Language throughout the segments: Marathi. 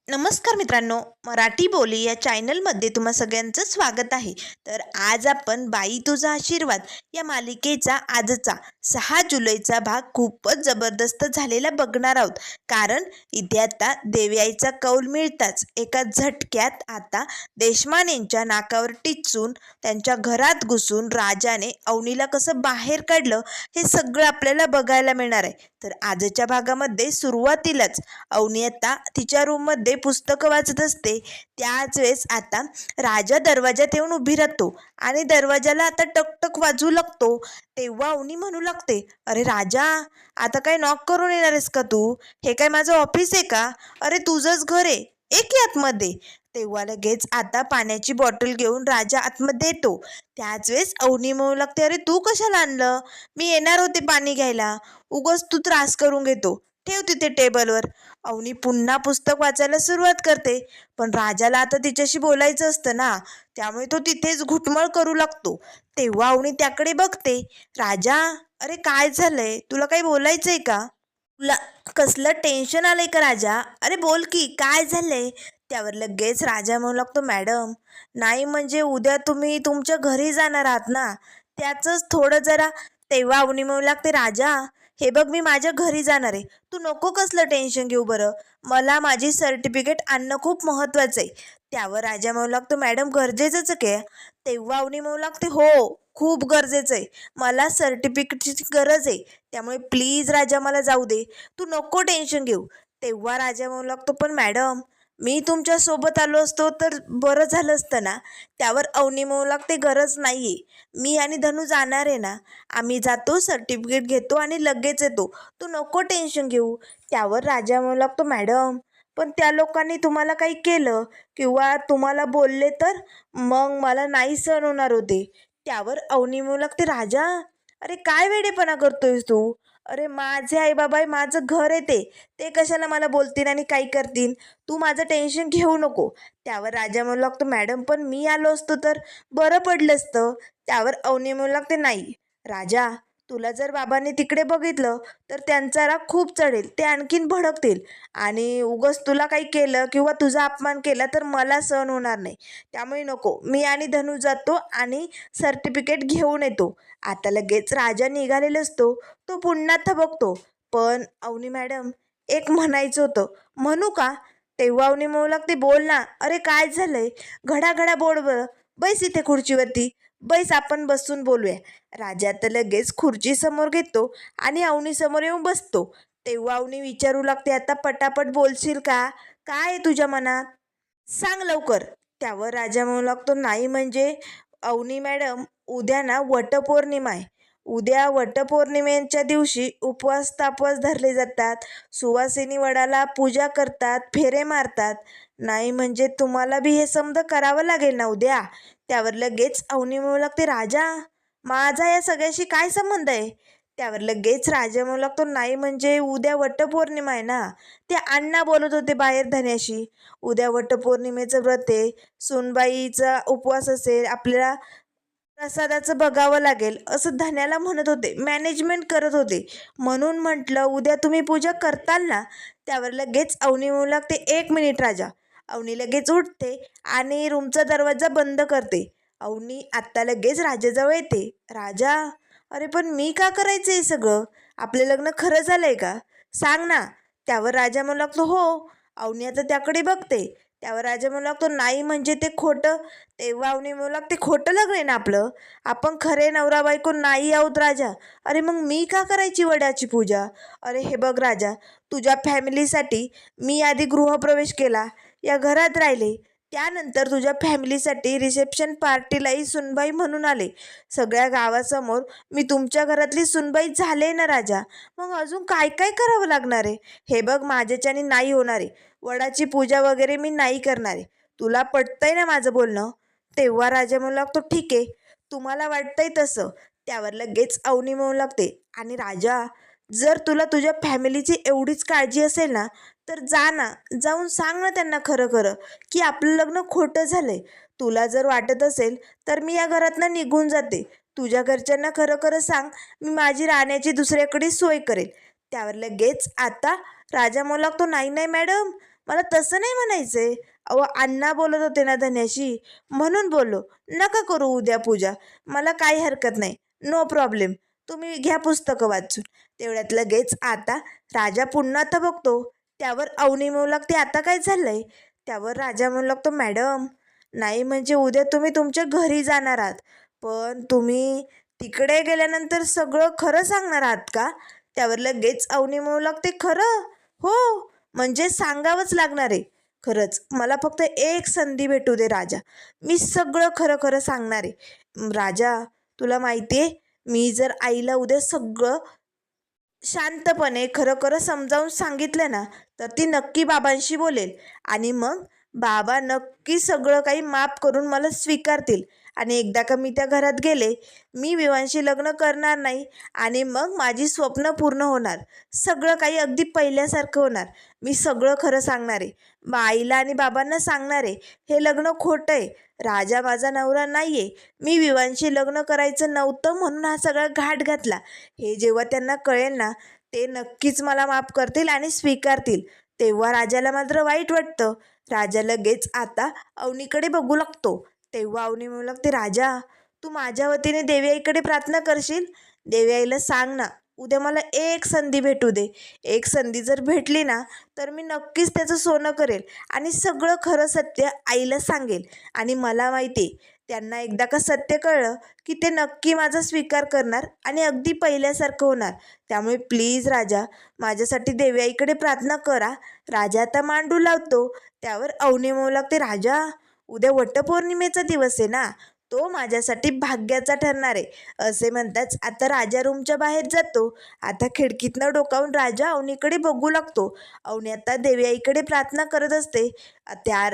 नमस्कार मित्रांनो, मराठी बोली या चॅनलमध्ये तुम्हा सगळ्यांचं स्वागत आहे. तर आज आपण बाई तुझा आशीर्वाद या मालिकेचा आजचा 6 जुलैचा भाग खूपच जबरदस्त झालेला बघणार आहोत. कारण इथे आता देवयाईचा कौल मिळताच एका झटक्यात आता देशमानेंच्या नाकावर टिचून त्यांच्या घरात घुसून राजाने अवनीला कसं बाहेर काढलं हे सगळं आपल्याला बघायला मिळणार आहे. तर आजच्या भागामध्ये सुरुवातीलाच अवनी आता तिच्या रूममध्ये पुस्तकं वाचत असते. त्याच वेळेस आता राजा दरवाजात येऊन उभी राहतो आणि दरवाजाला आता टकटक वाजू लागतो. तेव्हा अवनी म्हणू लागते, अरे राजा, आता काय नॉक करून येणार आहेस का तू? हे काय माझं ऑफिस आहे का? अरे तुझंच घर आहे, एक आतमध्ये. तेव्हा लगेच आता पाण्याची बॉटल घेऊन राजा आतमध्ये येतो. त्याच वेळेस अवनी म्हणू लागते, अरे तू कशाला आणलं? मी येणार होते पाणी घ्यायला, उगाच तू त्रास करून घेतो, ठेव तिथे टेबलवर. अवनी पुन्हा पुस्तक वाचायला सुरुवात करते. पण राजाला आता तिच्याशी बोलायचं असतं ना, त्यामुळे तो तिथेच घुटमळ करू लागतो. तेव्हा अवनी त्याकडे बघते. राजा, अरे काय झालंय? तुला काही बोलायचंय का? तुला कसलं टेन्शन आलंय का राजा? अरे बोल की, काय झालंय? त्यावर लगेच राजा म्हणू लागतो, मॅडम, नाही म्हणजे उद्या तुम्ही तुमच्या घरी जाणार आहात ना, त्याचंच थोडं जरा. तेव्हा अवनी म्हणू लागते, राजा, हे बघ, मी माझ्या घरी जाणार आहे, तू नको कसलं टेन्शन घेऊ बरं. मला माझी सर्टिफिकेट आणणं खूप महत्त्वाचं आहे. त्यावर राजा म्हणू लागतो, मॅडम गरजेचंच काय? तेव्हा अवनी म्हणू लागते, हो, खूप गरजेचं आहे, मला सर्टिफिकेटची गरज आहे, त्यामुळे प्लीज राजा मला जाऊ दे, तू नको टेन्शन घेऊ. तेव्हा राजा म्हणू लागतो, पण मॅडम, मी तुमच्यासोबत आलो असतो तर बरं झालं असतं ना. त्यावर अवनी म्हणू लागते, गरज नाही आहे, मी आणि धनू जाणार आहे ना, आम्ही जातो, सर्टिफिकेट घेतो आणि लगेच येतो, तू नको टेन्शन घेऊ. त्यावर राजा म्हणू लागतो, मॅडम, पण त्या लोकांनी तुम्हाला काही केलं किंवा तुम्हाला बोलले तर मग मला नाही सहन होणार होते. त्यावर अवनी म्हणू लागते, राजा, अरे काय वेडेपणा करतोयस तू? अरे माझे आई बाबा आहे, माझं घर आहे, ते कशाला मला बोलतील आणि काही करतील? तू माझं टेन्शन घेऊ नको. त्यावर राजा म्हणू लागतो, मॅडम, पण मी आलो असतो तर बरं पडलं असतं. त्यावर अवनी म्हणू लागते, नाही राजा, तुला जर बाबांनी तिकडे बघितलं तर त्यांचा राग खूप चढेल, ते आणखीन भडकतील आणि उगाच तुला काही केलं किंवा तुझा अपमान केला तर मला सहन होणार नाही. त्यामुळे नको, मी आणि धनू जातो आणि सर्टिफिकेट घेऊन येतो. आता लगेच राजा निघालेला असतो. तो पुन्हा थबकतो. पण अवनी मॅडम, एक म्हणायचं होतं, म्हणू का? तेव्हा अवनी म्हणू लागते, बोल ना. अरे काय झालंय? घडाघडा बोल बरं. बैस इथे खुर्चीवरती, बैस, आपण बसून बोलूया. राजा तर लगेच खुर्ची समोर घेतो आणि अवनी समोर येऊन बसतो. तेव्हा अवनी विचारू लागते, आता पटापट बोलशील का? काय आहे तुझ्या मनात? सांग लवकर. त्यावर राजा म्हणू लागतो, नाही म्हणजे अवनी मॅडम, उद्या ना वटपौर्णिमा आहे. उद्या वटपौर्णिमेच्या दिवशी उपवास तापवास धरले जातात, सुवासिनी वडाला पूजा करतात, फेरे मारतात. नाही म्हणजे तुम्हाला बी हे समज करावं लागेल ना उद्या. त्यावर लगेच अवनी म्हणू लागते, राजा, माझा या सगळ्याशी काय संबंध आहे? त्यावर लगेच राजा म्हणू लागतो, नाही म्हणजे उद्या वटपौर्णिमा आहे ना, ते अण्णा बोलत होते बाहेर धन्याशी. उद्या वटपौर्णिमेचं व्रत आहे, सुनबाईचा उपवास असेल, आपल्याला प्रसादाचं बघावं लागेल, असं धन्याला म्हणत होते, मॅनेजमेंट करत होते, म्हणून म्हटलं उद्या तुम्ही पूजा करताल ना. त्यावर लगेच अवनी म्हणू लागते, एक मिनिट राजा. अवनी लगेच उठते आणि रूमचा दरवाजा बंद करते. अवनी आत्ता लगेच राजाजवळ येते. राजा, अरे पण मी का करायचं हे सगळं? आपलं लग्न खरं झालंय का? सांग ना. त्यावर राजा म्हणू लागतो, हो. अवनी आता त्याकडे बघते. त्यावर राजा म्हणू लागतो, नाही म्हणजे ते खोटं. तेव्हा अवनी म्हणू लागते, खोटं लग्न आहे ना आपलं, आपण खरे नवरा बायको नाही आहोत राजा. अरे मग मी का करायची वडाची पूजा? अरे हे बघ राजा, तुझ्या फॅमिलीसाठी मी आधी गृहप्रवेश केला, या घरात राहिले, त्यानंतर तुझ्या फॅमिलीसाठी रिसेप्शन पार्टीलाही सुनबाई म्हणून आले, सगळ्या गावासमोर मी तुमच्या घरातली सुनबाई झाले ना राजा. मग अजून काय काय करावं लागणार आहे? हे बघ, माझ्याच्याने नाही होणार आहे, वडाची पूजा वगैरे मी नाही करणार आहे. तुला पटतंय ना माझं बोलणं? तेव्हा राजा म्हणू लागतो, ठीक आहे, तुम्हाला वाटतंय तसं. त्यावर लगेच अवनी म्हणू लागते, आणि राजा, जर तुला तुझ्या फॅमिलीची एवढीच काळजी असेल ना, तर जा ना, जाऊन सांग ना त्यांना खरं खरं की आपलं लग्न खोटं झालंय. तुला जर वाटत असेल तर मी या घरातनं निघून जाते. तुझ्या घरच्यांना खरं खरं सांग, मी माझी राहण्याची दुसऱ्याकडे सोय करेल. त्यावर लगेच आता राजा म्हणू लागतो, नाही नाही मॅडम, मला तसं नाही म्हणायचंय. अहो अण्णा बोलत होते ना धन्याशी, म्हणून बोललो. नका करू उद्या पूजा, मला काही हरकत नाही, नो प्रॉब्लेम. तुम्ही घ्या पुस्तकं वाचून. तेवढ्यात लगेच आता राजा पुन्हा आता बघतो. त्यावर अवनी म्हणू लागते, आता काय झालंय? त्यावर राजा म्हणू लागतो, मॅडम नाही म्हणजे उद्या तुम्ही तुमच्या घरी जाणार आहात, पण तुम्ही तिकडे गेल्यानंतर सगळं खरं सांगणार आहात का? त्यावर लगेच अवनी म्हणू लागते, खरं? हो, म्हणजे सांगावंच लागणार आहे. खरंच मला फक्त एक संधी भेटू दे राजा, मी सगळं खरं खरं सांगणार आहे. राजा तुला माहिती आहे, मी जर आईला उद्या सगळं शांतपणे खरं खरं समजावून सांगितलं ना, तर ती नक्की बाबांशी बोलेल आणि मग बाबा नक्की सगळं काही माफ करून मला स्वीकारतील. आणि एकदा का मी त्या घरात गेले, मी विवांशी लग्न करणार नाही आणि मग माझी स्वप्न पूर्ण होणार. सगळं काही अगदी पहिल्यासारखं होणार. मी सगळं खरं सांगणार आहे, आईला आणि बाबांना सांगणार आहे, हे लग्न खोटं आहे, राजा माझा नवरा नाही आहे, मी विवांशी लग्न करायचं नव्हतं म्हणून हा सगळा घाट घातला. हे जेव्हा त्यांना कळेल ना, ते नक्कीच मला माफ करतील आणि स्वीकारतील. तेव्हा राजाला मात्र वाईट वाटतं. राजा लगेच आता अवनीकडे बघू लागतो. तेव्हा अवनी म्हणू लागते, राजा तू माझ्या वतीने देवी आईकडे प्रार्थना करशील? देवी आईला सांग ना, उद्या मला एक संधी भेटू दे. एक संधी जर भेटली ना, तर मी नक्कीच त्याचं सोनं करेल आणि सगळं खरं सत्य आईला सांगेल. आणि मला माहिती आहे, त्यांना एकदा का सत्य कळलं की ते नक्की माझा स्वीकार करणार आणि अगदी पहिल्यासारखं होणार. त्यामुळे प्लीज राजा, माझ्यासाठी देवी आईकडे प्रार्थना करा. राजा आता मांडू लावतो. त्यावर अवनी म्हणू लागते, राजा उद्या वटपौर्णिमेचा दिवस आहे ना, तो माझ्यासाठी भाग्याचा ठरणार आहे. असे म्हणताच आता राजा रूमच्या बाहेर जातो. आता खिडकीतनं डोकावून राजा अवनीकडे बघू लागतो. अवनी आता देवी आईकडे प्रार्थना करत असते. त्या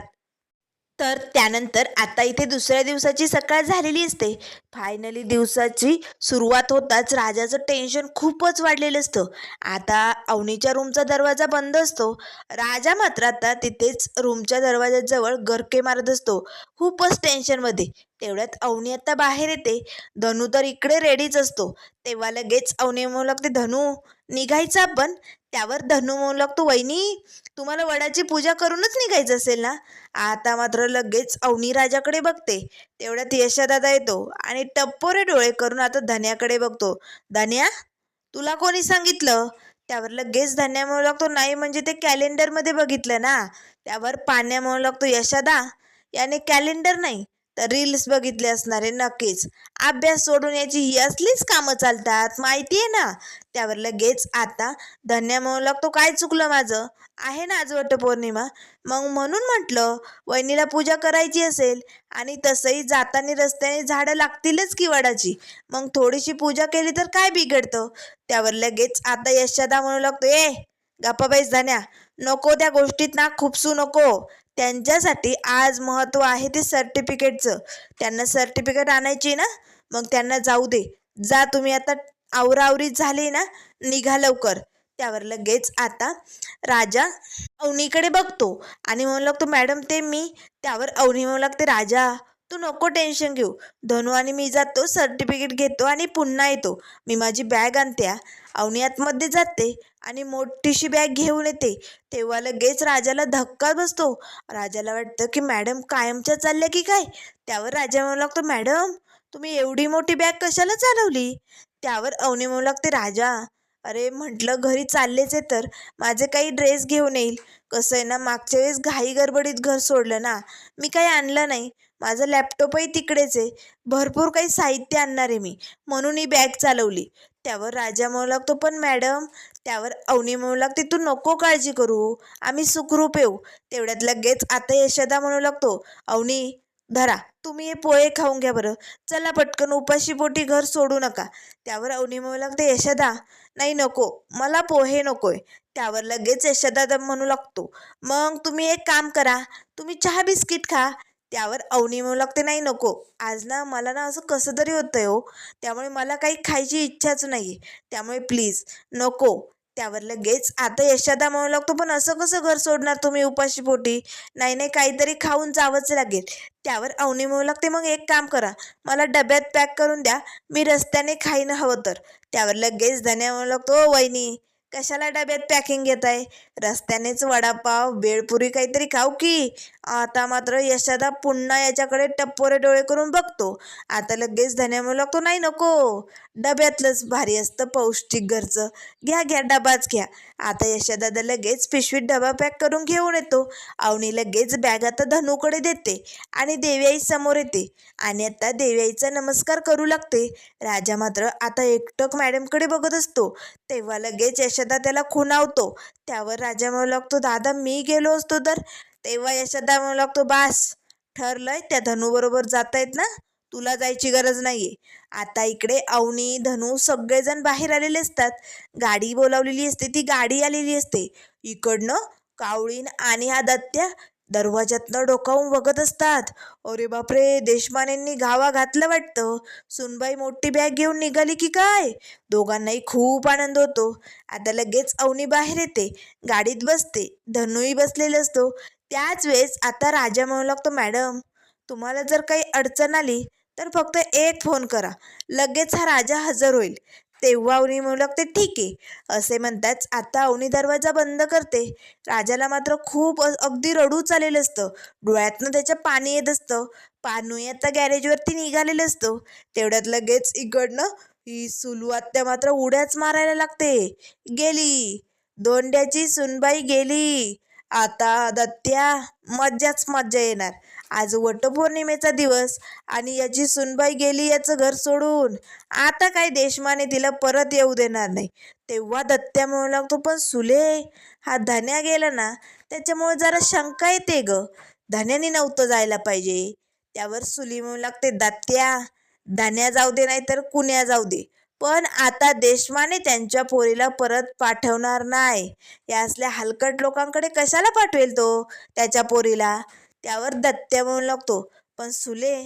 त्यानंतर आता इथे दुसऱ्या दिवसाची सकाळ झालेली असते. फायनली दिवसाची सुरुवात होताच राजाचं टेन्शन खूपच वाढलेलं असतं. आता अवनीच्या रूमचा दरवाजा बंद असतो. राजा मात्र आता तिथेच रूमच्या दरवाजाजवळ गरके मारत असतो, खूपच टेन्शनमध्ये. तेवढ्यात अवनी आता बाहेर येते. धनू तर इकडे रेडीच असतो. तेव्हा लगेच अवनी म्हणू लागते, धनू निघायचं आपण? त्यावर धनू म्हणू लागतो, वहिनी तुम्हाला वडाची पूजा करूनच निघायचं असेल ना? आता मात्र लगेच अवनी राजाकडे बघते. तेवढ्यात यशादादा येतो आणि टप्पोरे डोळे करून आता धन्याकडे बघतो. धन्या तुला कोणी सांगितलं? त्यावर लगेच धन्या म्हणू लागतो, नाही म्हणजे ते कॅलेंडरमध्ये बघितलं ना. त्यावर पाण्या म्हणू लागतो, यशादा याने कॅलेंडर नाही तर रील्स बघितले असणार आहे नक्कीच. अभ्यास सोडून याची ही असलीच कामं चालतात, माहिती आहे ना. त्यावर लगेच आता धन्या म्हणू लागतो, काय चुकलं माझं? आहे ना आज वटपौर्णिमा, मग म्हणून म्हटलं वहिनीला पूजा करायची असेल आणि तसंही जाताना रस्त्याने झाडं लागतीलच की वडाची, मग थोडीशी पूजा केली तर काय बिघडतं? त्यावर लगेच आता यशोदा म्हणू लागतो, गप्पा बैस धन्या, नको त्या गोष्टीत ना खुपसू नको. त्यांच्यासाठी आज महत्त्व आहे ते सर्टिफिकेटचं. त्यांना सर्टिफिकेट आणायची ना, मग त्यांना जाऊ दे. जा तुम्ही आता, आवरावरी झाली ना, निघा लवकर. त्यावर लगेच आता राजा अवनीकडे बघतो आणि म्हणू लागतो, मॅडम ते मी. त्यावर अवनी म्हणू लागते, राजा तू नको टेन्शन घेऊ, धनू आणि मी जातो, सर्टिफिकेट घेतो आणि पुन्हा येतो. मी माझी बॅग आणते. अवनी आतमध्ये जाते आणि मोठीशी बॅग घेऊन येते. तेव्हा लगेच राजाला धक्का बसतो. राजाला वाटतं की मॅडम कायमच्या चालल्या की काय. त्यावर राजा म्हणू लागतो, मॅडम तुम्ही एवढी मोठी बॅग कशाला चालवली? त्यावर अवनी म्हणू लागते, राजा अरे म्हटलं घरी चाललेच आहे तर माझे काही ड्रेस घेऊन येईल. कसं आहे ना, मागच्या वेळेस घाई गडबडीत घर सोडलं ना, मी काही आणलं नाही. माझं लॅपटॉपही तिकडेच आहे, भरपूर काही साहित्य आणणार आहे मी, म्हणून ही बॅग चालवली. त्यावर राजा म्हणू लागतो, पण मॅडम. त्यावर अवनी म्हणू लागते, तू नको काळजी करू, आम्ही सुखरूप येऊ. तेवढ्यात लगेच आता यशोदा म्हणू लागतो, अवनी धरा तुम्ही हे पोहे खाऊन घ्या बरं, चला पटकन, उपाशी पोटी घर सोडू नका. त्यावर अवनी म्हणू लागते, यशोदा नाही नको, मला पोहे नकोय. त्यावर लगेच यशोदा म्हणू लागतो, मग तुम्ही एक काम करा, तुम्ही चहा बिस्किट खा. त्यावर अवनी म्हणू लागते, नाही नको, आज ना मला ना असं कसं तरी होतंय हो, त्यामुळे मला काही खायची इच्छाच नाही, त्यामुळे प्लीज नको. त्यावर लगेच आता यशोदा म्हणू लागतो, पण असं कसं घर सोडणार तुम्ही उपाशी पोटी? नाही नाही, काहीतरी खाऊन जावंच लागेल. त्यावर अवनी म्हणू लागते, मग एक काम करा, मला डब्यात पॅक करून द्या, मी रस्त्याने खाईन हवं तर. त्यावर लगेच धन्या म्हणू लागतो, वहिनी कशाला डब्यात पॅकिंग घेत आहे? रस्त्यानेच वडापाव भेळपुरी काहीतरी खाऊ की. आता मात्र यशोदा पुन्हा याच्याकडे टप्पोरे डोळे करून बघतो. आता लगेच धन्यामुळे लागतो, नाही नको, डब्यातलंच भारी असतं पौष्टिक घरचं. घ्या घ्या, डबाच घ्या. आता यशोदा लगेच पिशवीत डबा पॅक करून घेऊन येतो. अवनी लगेच बॅग आता धनूकडे देते आणि देवीआई समोर येते आणि आता देवीआईचा नमस्कार करू लागते. राजा मात्र आता एकटक मॅडमकडे बघत असतो. तेव्हा लगेच यशोदा त्याला खुणावतो. त्यावर राजा म्हणू लागतो, दादा मी गेलो असतो तर. तेव्हा यशोदा म्हणू लागतो, बास, ठरलंय, त्या धनूबरोबर जातायत ना, तुला जायची गरज नाहीये. आता इकडे अवनी, धनू सगळेजण बाहेर आलेले असतात. गाडी बोलावलेली असते, ती गाडी आलेली असते. इकडनं कावळीन आणि हा दत्त्या दरवाजातनं डोकावून बघत असतात. अरे बापरे, देशमानेंनी घावा घातलं वाटतं. सुनबाई मोठी बॅग घेऊन निघाली की काय? दोघांनाही खूप आनंद होतो. आता लगेच अवनी बाहेर येते, गाडीत बसते, धनूही बसलेला असतो. त्याच वेळेस आता राजा म्हणू लागतो, मॅडम तुम्हाला जर काही अडचण आली तर फक्त एक फोन करा, लगेच हा राजा हजर होईल. तेव्हा अवनी म्हणू लागते, ठीक आहे. असे म्हणताच आता अवनी दरवाजा बंद करते. राजाला मात्र खूप अगदी रडूच आलेलं असतं. डोळ्यातनं त्याच्या पाणी येत असतं. पानूही आता गॅरेजवरती निघालेलं असतं. तेवढ्यात लगेच इकडनं ही सुलू आत्या मात्र उड्याच मारायला लागते. गेली, धोंड्याची सुनबाई गेली. आता दत्त्या मज्जाच मज्जा येणार. आज वटपौर्णिमेचा दिवस आणि याची सुनबाई गेली याचं घर सोडून. आता काय देशमाने तिला परत येऊ देणार नाही. तेव्हा दत्त्या म्हणू लागतो, पण सुले, हा धन्या गेला ना, त्याच्यामुळे जरा शंका येते ग, धन्याने नव्हतं जायला पाहिजे. त्यावर सुली म्हणू लागते, दत्त्या, धन्या जाऊ दे नाही तर कुण्या जाऊ दे, पण आता देशमाने त्यांच्या पोरीला परत पाठवणार नाही. या असल्या हलकट लोकांकडे कशाला पाठवेल तो त्याच्या पोरीला? त्यावर दत्त्या म्हणू लागतो, पण सुले,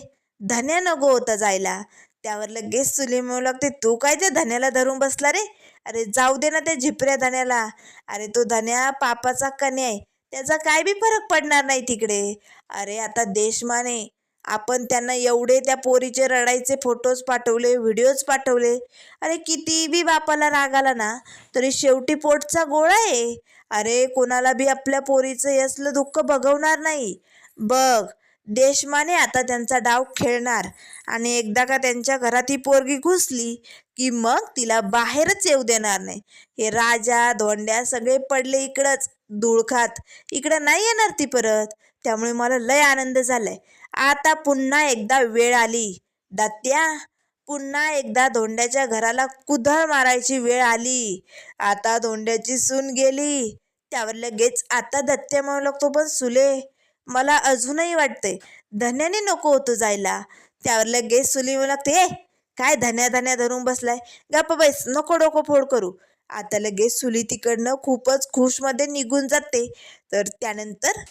धन्या नको होता जायला. त्यावर लगेच सुले म्हणू लागते, तू काय त्या धन्याला धरून बसला रे? अरे जाऊ दे ना त्या झिपऱ्या धन्याला. अरे तो धन्या पापाचा कन्या आहे, त्याचा काय बी फरक पडणार नाही तिकडे. अरे आता देशमाने, आपण त्यांना एवढे त्या पोरीचे रडायचे फोटोज पाठवले, व्हिडिओज पाठवले. अरे किती बी बापाला राग आला ना तरी शेवटी पोटचा गोळा आहे. अरे कोणाला बी आपल्या पोरीचं हे असलं दुःख बघवणार नाही. बघ, देशमाने आता त्यांचा डाव खेळणार आणि एकदा का त्यांच्या घरात ही पोरगी घुसली की मग तिला बाहेरच येऊ देणार नाही. हे राजा धोंड्या सगळे पडले इकडंच धूळ खात, इकडं नाही येणार ती परत. त्यामुळे मला लय आनंद झालाय. आता पुन्हा एकदा वेळ आली दत्त्या, पुन्हा एकदा धोंड्याच्या घराला कुदळ मारायची वेळ आली. आता धोंड्याची सून गेली. त्यावर लगेच आता दत्त्या म्हणू लागतो, पण सुले, मला अजूनही वाटतंय धन्याने नको होतं जायला. त्यावर लगेच सुली म्हणू लागते, ए काय धन्या धन्या धरून बसलाय, गप्प बैस, नको डोकं फोड करू. आता लगेच सुली तिकडनं खूपच खुशमध्ये निघून जाते. तर त्यानंतर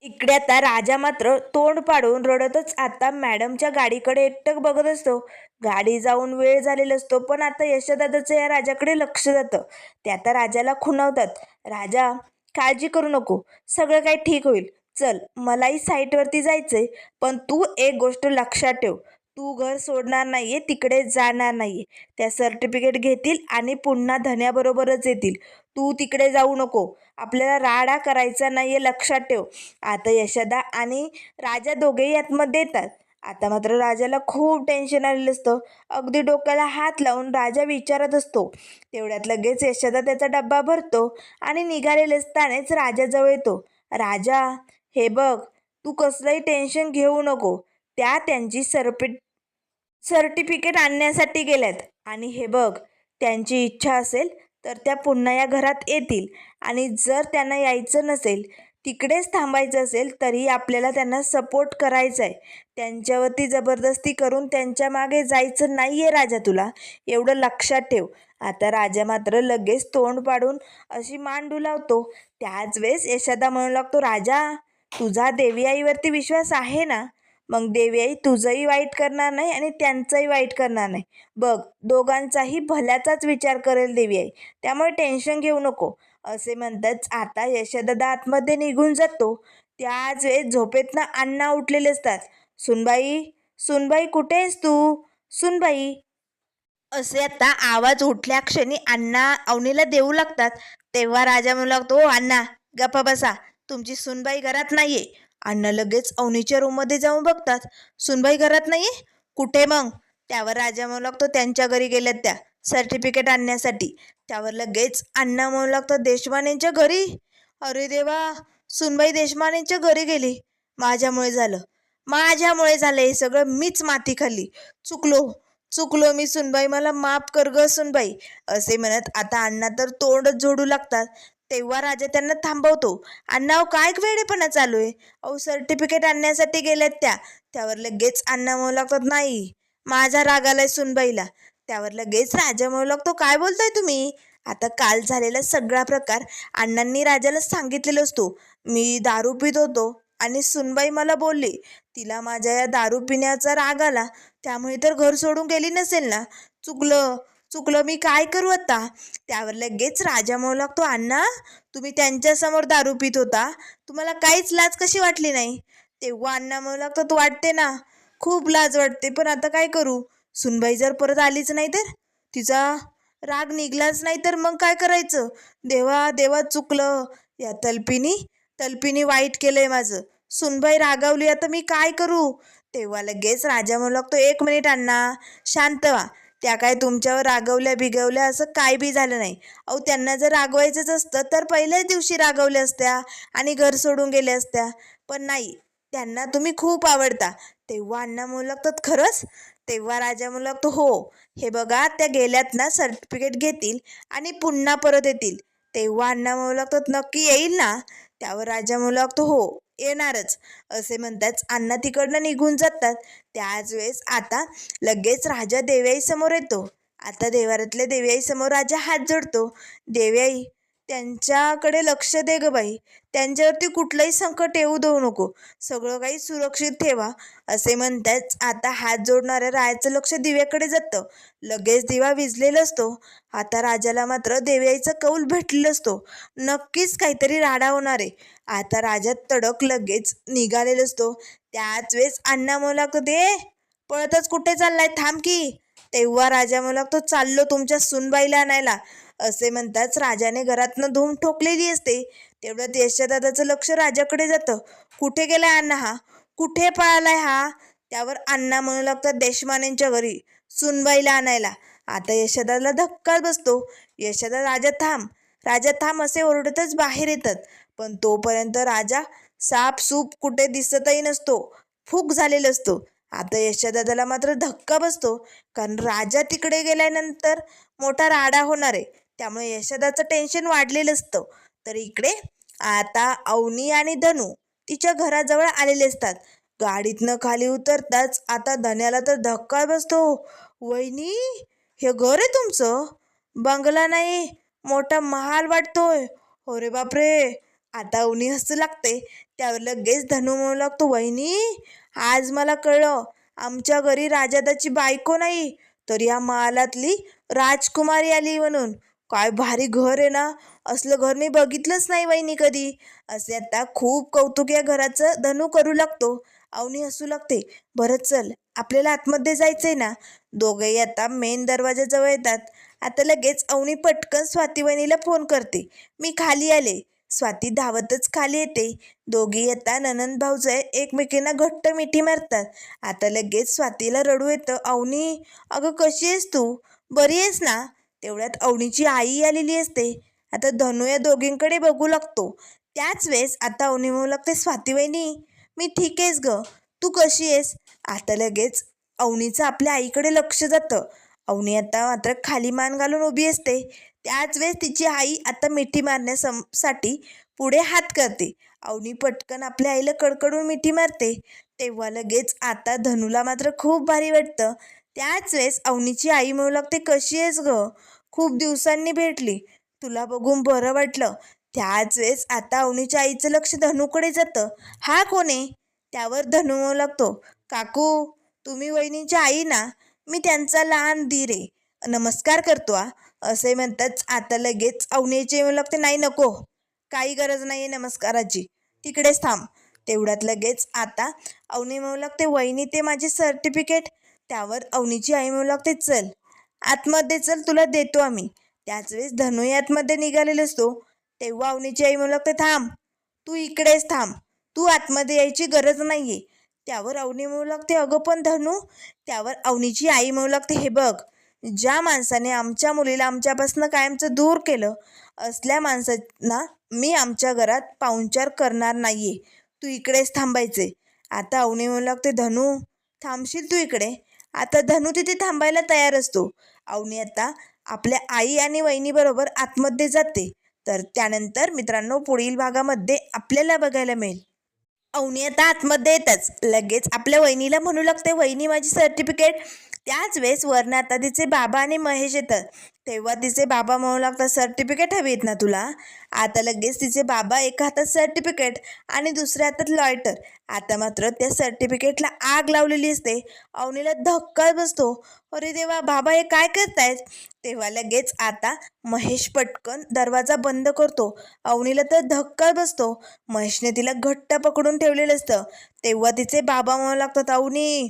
इकडे आता राजा मात्र तोंड पाडून रडतच आता मॅडमच्या गाडीकडे एकटक बघत असतो. गाडी जाऊन वेळ झालेला असतो, पण आता यशोदादाचं या राजाकडे लक्ष जातं. ते आता राजाला खुणावतात, राजा काळजी करू नको, सगळं काही ठीक होईल. चल, मलाही साईटवरती जायचंय, पण तू एक गोष्ट लक्षात ठेव, तू घर सोडणार नाहीये, तिकडे जाणार नाहीये. त्या सर्टिफिकेट घेतील आणि पुन्हा धन्याबरोबरच येतील. तू तिकडे जाऊ नको, आपल्याला राडा करायचा नाहीये, लक्षात ठेव. आता यशोदा आणि राजा दोघेही आतमध्ये येतात. आता मात्र राजाला खूप टेन्शन आलेलं असतं. अगदी डोक्याला हात लावून राजा विचारत असतो. तेवढ्यात लगेच यशोदा त्याचा डब्बा भरतो आणि निघालेले असतानाच राजाजवळ येतो. राजा, हे बघ, तू कसलंही टेन्शन घेऊ नको, त्या त्यांची सर्टिफिकेट आणण्यासाठी गेल्यात आणि हे बघ, त्यांची इच्छा असेल तर त्या पुन्हा या घरात येतील आणि जर त्यांना यायचं नसेल, तिकडेच थांबायचं असेल, तरी आपल्याला त्यांना सपोर्ट करायचा आहे. त्यांच्यावरती जबरदस्ती करून त्यांच्या मागे जायचं नाही आहे राजा, तुला एवढं लक्षात ठेव. आता राजा मात्र लगेच तोंड पाडून अशी मान डुलावतो. त्याच वेळेस यशोदा म्हणू लागतो, राजा तुझा देवी आईवरती विश्वास आहे ना? मग देवी आई तुझंही वाईट करणार नाही आणि त्यांचंही वाईट करणार नाही. बघ, दोघांचाही भल्याचाच विचार करेल देवी आई, त्यामुळे टेन्शन घेऊ नको. असे म्हणताच आता यशोदा आतमध्ये निघून जातो. त्याच वेळेस झोपेतनं अण्णा उठलेले असतात. सुनबाई, सुनबाई कुठे आहेस तू? सुनबाई. असे आता आवाज उठल्या क्षणी अण्णा अवनीला देऊ लागतात. तेव्हा राजा म्हणू लागतो, "ओ अण्णा, गप्पा बसा, तुमची सुनबाई घरात नाहीये." अण्णा लगेच अवनीच्या रूममध्ये जाऊन बघतात. सुनबाई घरात नाहीये? कुठे मग? त्यावर राजा म्हणू लागतो, "त्यांच्या घरी गेल्यात त्या सर्टिफिकेट आणण्यासाठी." त्यावर लगेच अण्णा म्हणू लागतो, "देशमानेंच्या घरी? अरे देवा, सुनबाई देशमानेंच्या घरी गेली. माझ्यामुळे झालं, माझ्यामुळे झालं हे सगळं. मीच माती खाल्ली. चुकलो, चुकलो मी सुनबाई, मला माफ कर ग सुनबाई." असे म्हणत आता अण्णा तर तोंडच जोडू लागतात. तेव्हा राजा त्यांना थांबवतो. "अण्णा, अहो काय वेडेपणा चालू आहे? अहो सर्टिफिकेट आणण्यासाठी गेल्यात त्या." त्यावर लगेच अण्णा म्हणू लागतात, "नाही, माझा राग आलाय सुनबाईला." त्यावर लगेच राजा म्हणू लागतो, "काय बोलताय तुम्ही?" आता काल झालेला सगळा प्रकार अण्णांनी राजाला सांगितलेला असतो. "मी दारू पित होतो आणि सुनबाई मला बोलली. तिला माझ्या या दारू पिण्याचा राग आला, त्यामुळे तर घर सोडून गेली नसेल ना. चुकलं, चुकलं, मी काय करू आता?" त्यावर लगेच राजा म्हणू लागतो, "अण्णा, तुम्ही त्यांच्यासमोर दारू पित होता, तुम्हाला काहीच लाज कशी वाटली नाही?" तेव्हा अण्णा म्हणू लागतात, "वाटते ना, खूप लाज वाटते, पण आता काय करू? सुनबाई जर परत आलीच नाही तर? तिचा राग निघलाच नाही तर मग काय करायचं? देवा देवा, चुकलं. या तलपीनी तलपीनी वाईट केलंय माझं. सुनबाई रागावली, आता मी काय करू?" तेव्हा लगेच राजा म्हणू लागतो, "एक मिनिट अण्णा, शांत व्हा. त्या काय तुमच्यावर रागवल्या बिगवल्या असं काय बी झालं नाही. अहो त्यांना जर रागवायचंच असतं तर पहिल्याच दिवशी रागवल्या असत्या आणि घर सोडून गेल्या असत्या. पण नाही, त्यांना तुम्ही खूप आवडता." तेव्हा अण्णा म्हणू लागतात, "खरंच?" तेव्हा राजा म्हणू लागतो, "हो, हे बघा, त्या गेल्यात ना सर्टिफिकेट घेतील आणि पुन्हा परत येतील." तेव्हा अण्णा म्हणू लागतात, "नक्की येईल ना?" त्यावर राजा म्हणू लागतो, "हो, येणारच." असे म्हणताच अण्णा तिकडनं निघून जातात. त्याच वेळेस आता लगेच राजा देवयाई समोर येतो. आता देवारातल्या देवयाई समोर राजा हात जोडतो. "देवयाई, त्यांच्याकडे लक्ष दे ग बाई. त्यांच्यावरती कुठलंही संकट येऊ देऊ नको. सगळं काही सुरक्षित ठेवा." असे म्हणताच आता हात जोडणाऱ्या राजाचं लक्ष दिव्याकडे जातं. लगेच दिवा विझलेला असतो. आता राजाला मात्र देवयाईचा कौल भेटलेला असतो. नक्कीच काहीतरी राडा होणार आहे. आता राजा तडक लगेच निघालेला असतो. त्याच वेळेस अण्णा म्हणू लागतो, "दे, पळतच कुठे चाललाय? थांब की." तेव्हा राजा म्हणू लागतो, "चाललो तुमच्या सुनबाईला आणायला." असे म्हणताच राजाने घरातनं धूम ठोकलेली असते. तेवढ्यात यशदादाचं लक्ष राजाकडे जातं. "कुठे गेलाय अण्णा हा? कुठे पळालाय हा?" त्यावर अण्णा म्हणू लागतात, "देशमानेंच्या घरी सुनबाईला आणायला." आता यशदाला धक्का बसतो. "यशदा, राजा थांब, राजा थांब," असे ओरडतच बाहेर येतात. पण तोपर्यंत राजा सापसूप कुठे दिसतही नसतो. फूक झालेला असतो. आता यशदादाला मात्र धक्का बसतो, कारण राजा तिकडे गेल्यानंतर मोठा राडा होणार आहे. त्यामुळे यशदाचं टेन्शन वाढलेलं असतं. तर इकडे आता अवनी आणि धनू तिच्या घराजवळ आलेले असतात. गाडीतनं खाली उतरताच आता धन्याला तर धक्का बसतो. "वहिनी, हे घर आहे तुमचं? बंगला नाही, मोठा महाल वाटतोय. अरे बापरे." आता अवनी हसू लागते. त्यावर लगेच धनू म्हणू लागतो, "वहिनी, आज मला कळलं, आमच्या घरी राजादाची बायको नाही, तर या महालातली राजकुमारी आली म्हणून. काय भारी घर आहे ना, असलं घर मी बघितलंच नाही वहिनी कधी." असे आता खूप कौतुक या घराचं धनू करू लागतो. अवनी हसू लागते. "बरं चल, आपल्याला आतमध्ये जायचंय ना." दोघेही आता मेन दरवाजाजवळ येतात. आता लगेच अवनी पटकन स्वाती वहिनीला फोन करते, "मी खाली आले." स्वाती धावतच खाली येते. दोघी आता ननंद भाऊजाई एकमेकींना घट्ट मिठी मारतात. आता लगेच स्वातीला रडू येतं. "अवनी, अगं कशी आहेस तू? बरी आहेस ना?" तेवढ्यात अवनीची आई आलेली असते. आता धनू या दोघींकडे बघू लागतो. त्याच वेळेस आता अवनी म्हणू लागते, "स्वाती वहिनी, मी ठीक आहेस ग, तू कशी आहेस?" आता लगेच अवनीचं आपल्या आईकडे लक्ष जातं. अवनी आता मात्र खाली मान घालून उभी असते. त्याच वेळेस तिची आई आता मिठी मारण्यासाठी पुढे हात करते. अवनी पटकन आपल्या आईला कडकडून मिठी मारते. तेव्हा लगेच आता धनूला मात्र खूप भारी वाटतं. त्याच वेळेस अवनीची आई म्हणू लागते, "कशी आहेस ग? खूप दिवसांनी भेटली, तुला बघून बरं वाटलं." त्याच वेळेस आता अवनीच्या आईचं लक्ष धनूकडे जातं. "हा कोण आहे?" त्यावर धनू म्हणू लागतो, "काकू, तुम्ही वहिनीच्या आई ना? मी त्यांचा लहान दीर आहे, नमस्कार करतो हा." असे म्हणताच आता लगेच अवनीची म्हणू लागते, "नाही, नको, काही गरज नाही आहे नमस्काराची, तिकडेच थांब." तेवढ्यात लगेच आता अवनी म्हणू लागते, "वहिनी, ते माझे सर्टिफिकेट." त्यावर अवनीची आई म्हणू लागते, "चल, आतमध्ये चल, तुला देतो आम्ही. त्याच वेळेस धनूही आतमध्ये निघालेला असतो. तेव्हा अवनीची आई म्हणू लागते, थांब, तू इकडेच थांब, तू आतमध्ये यायची गरज नाहीये. त्यावर अवनी म्हणू लागते, अगं पण धनू. त्यावर अवनीची आई म्हणू लागते, हे बघ, ज्या माणसाने आमच्या मुलीला आमच्यापासून कायमचं दूर केलं, असल्या माणसांना मी आमच्या घरात पाहुणचार करणार नाहीये. तू इकडेच थांबायचे. आता अवनी म्हणू लागते, धनू थांबशील तू इकडे. आता धनू तिथे थांबायला तयार असतो. अवनी आता आपल्या आई आणि वहिनीबरोबर आतमध्ये जाते. तर त्यानंतर मित्रांनो, पुढील भागामध्ये आपल्याला बघायला मिळेल. अवनी आता आतमध्ये येतच लगेच आपल्या वहिनीला म्हणू लागते, वहिनी माझी सर्टिफिकेट. त्याच वेळेस वरनं आता तिचे बाबा आणि महेश येतात. तेव्हा तिचे बाबा म्हणू लागतात, सर्टिफिकेट हवी आहेत ना तुला. आता लगेच तिचे बाबा एका हातात सर्टिफिकेट आणि दुसऱ्या हातात लॉयटर. आता मात्र त्या सर्टिफिकेटला आग लावलेली असते. अवनीला धक्का बसतो. अरे देवा, बाबा हे काय करतायत. तेव्हा लगेच आता महेश पटकन दरवाजा बंद करतो. अवनीला तर धक्का बसतो. महेशने तिला घट्ट पकडून ठेवलेलं असतं. तेव्हा तिचे बाबा म्हणू लागतात, अवनी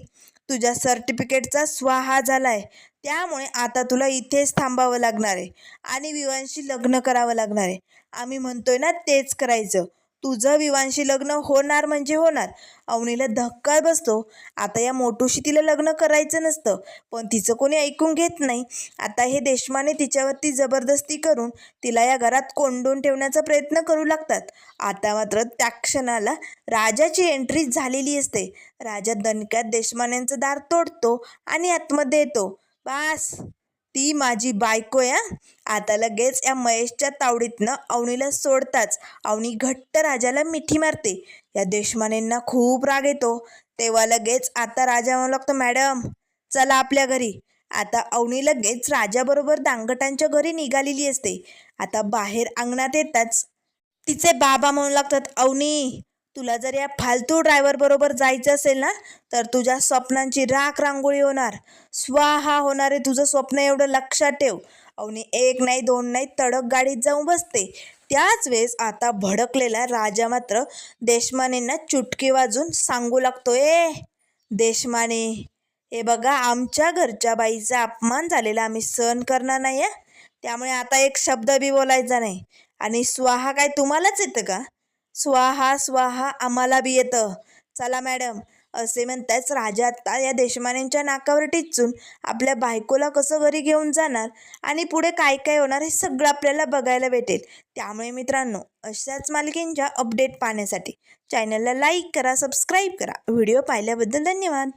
तुझ्या सर्टिफिकेटचा स्वाहा झालाय, त्यामुळे आता तुला इथेच थांबावं लागणार आहे आणि विवांशी लग्न करावं लागणार आहे. आम्ही म्हणतोय ना तेच करायचं. तुझं विवांशी लग्न होणार म्हणजे होणार. अवनीला धक्का बसतो. आता या मोटूशी तिला लग्न करायचं नसतं, पण तिचं कोणी ऐकून घेत नाही. आता हे देशमाने तिच्यावरती जबरदस्ती करून तिला या घरात कोंडून ठेवण्याचा प्रयत्न करू लागतात. आता मात्र त्या क्षणाला राजाची एंट्री झालेली असते. राजा दणक्यात देशमान्यांचं दार तोडतो आणि आतमध्ये येतो. बास, ती माझी बायको या. आता लगेच या महेशच्या तावडीतनं अवनीला सोडताच अवनी घट्ट राजाला मिठी मारते. या देशमानेंना खूप राग येतो. तेव्हा लगेच आता राजा म्हणू लागतो, मॅडम चला आपल्या घरी. आता अवनी लगेच राजाबरोबर दांगटांच्या घरी निघालेली असते. आता बाहेर अंगणात येताच तिचे बाबा म्हणू लागतात, अवनी तुला जर या फालतू ड्रायव्हर बरोबर जायचं असेल ना, तर तुझ्या स्वप्नांची राख रांगोळी होणार, स्वाहा होणार आहे तुझं स्वप्न, एवढं लक्षात ठेव. अवनी एक नाही दोन नाही तडक गाडीत जाऊन बसते. त्याच वेळेस आता भडकलेला राजा मात्र देशमानेंना चुटकी वाजून सांगू लागतो, ए देशमाने, हे बघा, आमच्या घरच्या बाईचा अपमान झालेला आम्ही सहन करणार नाही आहे. त्यामुळे आता एक शब्द बी बोलायचा नाही. आणि स्वाहा काय तुम्हालाच येतं का. स्वाहा स्वाहा आम्हाला बी येतं. चला मॅडम. असे म्हणताच राजा आता या देशमानेंच्या नाकावर टिचून आपल्या बायकोला कसं घरी घेऊन जाणार आणि पुढे काय काय होणार हे सगळं आपल्याला बघायला भेटेल. त्यामुळे मित्रांनो, अशाच मालिकेंच्या अपडेट पाहण्यासाठी चॅनलला लाईक करा, सबस्क्राईब करा. व्हिडिओ पाहिल्याबद्दल धन्यवाद.